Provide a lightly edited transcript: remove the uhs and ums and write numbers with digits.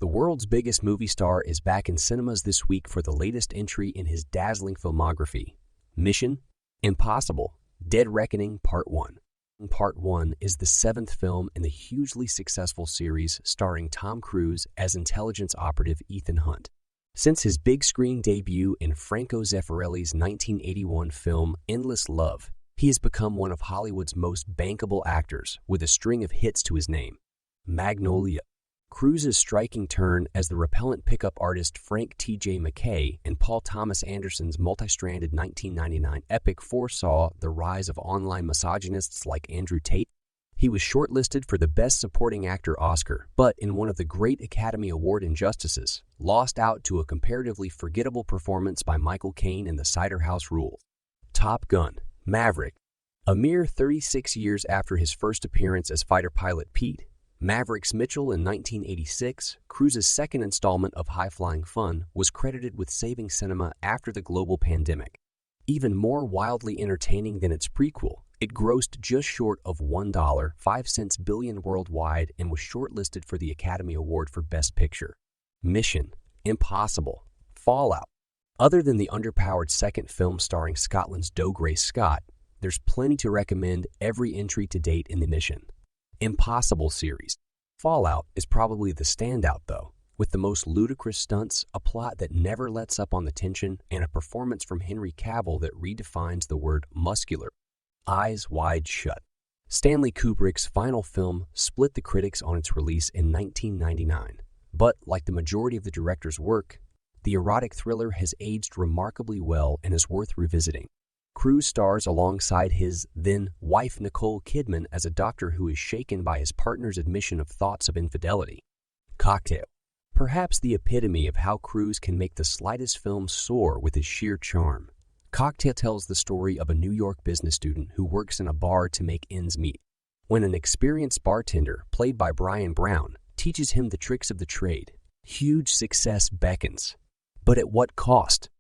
The world's biggest movie star is back in cinemas this week for the latest entry in his dazzling filmography, Mission: Impossible – Dead Reckoning Part 1. Part 1 is the seventh film in the hugely successful series starring Tom Cruise as intelligence operative Ethan Hunt. Since his big-screen debut in Franco Zeffirelli's 1981 film Endless Love, he has become one of Hollywood's most bankable actors with a string of hits to his name. Magnolia. Cruise's striking turn as the repellent pickup artist Frank T.J. McKay and Paul Thomas Anderson's multi-stranded 1999 epic foresaw the rise of online misogynists like Andrew Tate. He was shortlisted for the Best Supporting Actor Oscar, but in one of the great Academy Award injustices, lost out to a comparatively forgettable performance by Michael Caine in The Cider House Rules. Top Gun: Maverick. A mere 36 years after his first appearance as fighter pilot Pete Mavericks Mitchell in 1986, Cruise's second installment of high-flying fun was credited with saving cinema after the global pandemic. Even more wildly entertaining than its prequel, it grossed just short of $1.05 billion worldwide and was shortlisted for the Academy Award for Best Picture. Mission: Impossible – Fallout. Other than the underpowered second film starring Scotland's Dougray Scott, there's plenty to recommend every entry to date in the Mission: Impossible series. Fallout is probably the standout though, with the most ludicrous stunts, a plot that never lets up on the tension, and a performance from Henry Cavill that redefines the word muscular. Eyes Wide Shut. Stanley Kubrick's final film split the critics on its release in 1999, but like the majority of the director's work, the erotic thriller has aged remarkably well and is worth revisiting. Cruise stars alongside his then-wife Nicole Kidman as a doctor who is shaken by his partner's admission of thoughts of infidelity. Cocktail. Perhaps the epitome of how Cruise can make the slightest film soar with his sheer charm. Cocktail tells the story of a New York business student who works in a bar to make ends meet. When an experienced bartender, played by Brian Brown, teaches him the tricks of the trade, huge success beckons. But at what cost?